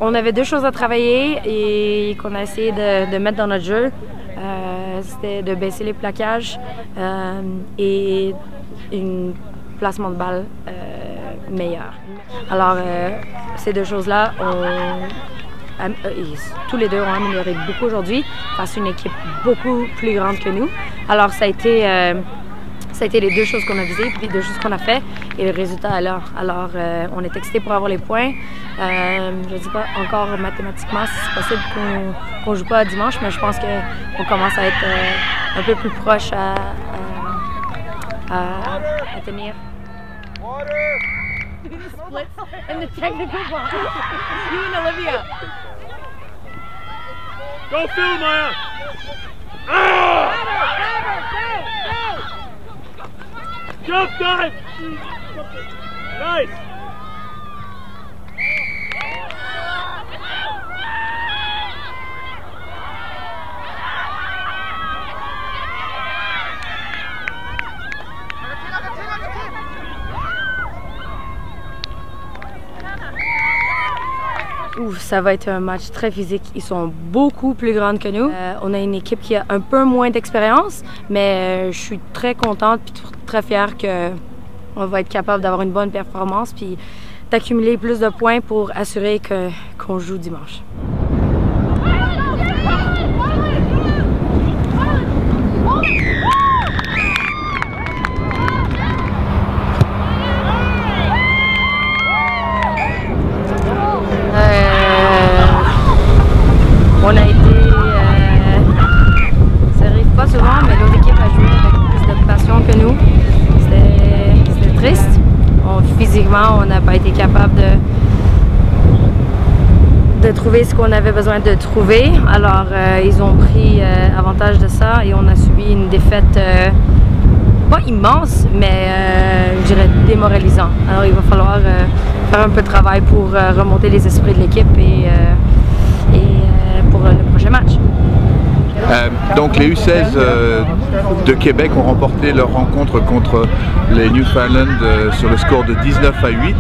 On avait deux choses à travailler et qu'on a essayé de mettre dans notre jeu. C'était de baisser les plaquages et un placement de balle meilleur. Alors, ces deux choses-là, tous les deux ont amélioré beaucoup aujourd'hui face à une équipe beaucoup plus grande que nous. Alors, ça a été les deux choses qu'on a visées, puis les deux choses qu'on a fait, et le résultat est là. Alors, on est excités pour avoir les points. Je ne dis pas encore mathématiquement si c'est possible qu'on ne joue pas dimanche, mais je pense qu'on commence à être un peu plus proche à tenir. Splits in the technical box. You and Olivia. Go Phil, Maya! Jump dive! Nice! Ça va être un match très physique. Ils sont beaucoup plus grands que nous. On a une équipe qui a un peu moins d'expérience, mais je suis très contente et très fière qu'on va être capable d'avoir une bonne performance puis d'accumuler plus de points pour assurer qu'on joue dimanche. On a été, ça arrive pas souvent, mais l'autre équipe a joué avec plus de passion que nous. C'était triste. Physiquement, on n'a pas été capable de trouver ce qu'on avait besoin de trouver. Alors, ils ont pris avantage de ça et on a subi une défaite pas immense, mais je dirais démoralisant. Alors, il va falloir faire un peu de travail pour remonter les esprits de l'équipe et pour le prochain match. Donc les U16 de Québec ont remporté leur rencontre contre les Newfoundland sur le score de 19-8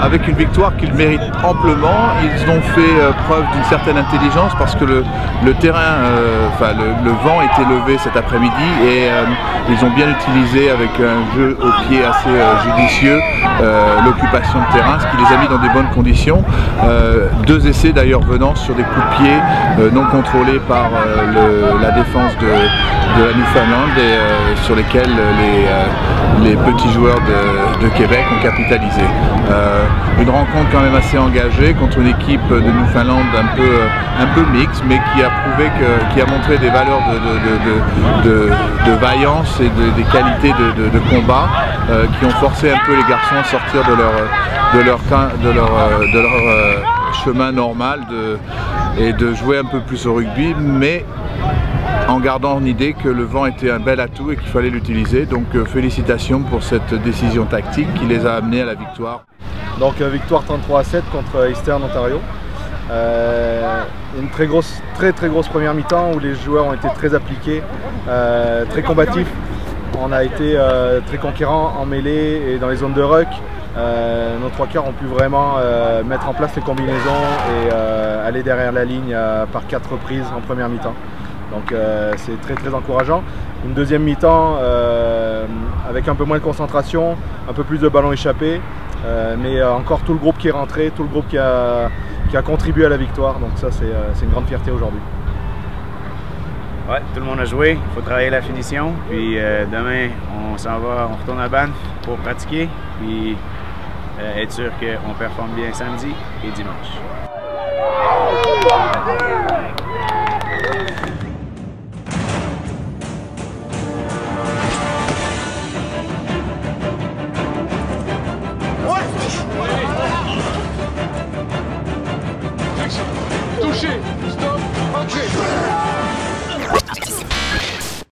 avec une victoire qu'ils méritent amplement. Ils ont fait preuve d'une certaine intelligence parce que le terrain, le vent était levé cet après-midi et ils ont bien utilisé avec un jeu au pied assez judicieux l'occupation de terrain, ce qui les a mis dans des bonnes conditions. Deux essais d'ailleurs venant sur des coups de pied non contrôlés par la défense de la Newfoundland et sur lesquels les petits joueurs de Québec ont capitalisé. Une rencontre quand même assez engagée contre une équipe de Newfoundland un peu mixte, mais qui a prouvé qui a montré des valeurs de vaillance et des qualités de combat qui ont forcé un peu les garçons à sortir de leur chemin normal et de jouer un peu plus au rugby, mais en gardant en idée que le vent était un bel atout et qu'il fallait l'utiliser. Donc félicitations pour cette décision tactique qui les a amenés à la victoire. Donc victoire 33-7 contre Eastern Ontario. Une très grosse première mi-temps où les joueurs ont été très appliqués, très combatifs. On a été très conquérants en mêlée et dans les zones de ruck. Nos trois quarts ont pu vraiment mettre en place les combinaisons et aller derrière la ligne par 4 reprises en première mi-temps. Donc c'est très encourageant. Une deuxième mi-temps avec un peu moins de concentration, un peu plus de ballons échappés, mais encore tout le groupe qui est rentré, tout le groupe qui a contribué à la victoire. Donc ça c'est une grande fierté aujourd'hui. Ouais, tout le monde a joué, il faut travailler la finition. Puis demain on retourne à Banff pour pratiquer. Puis être sûr qu'on performe bien samedi et dimanche.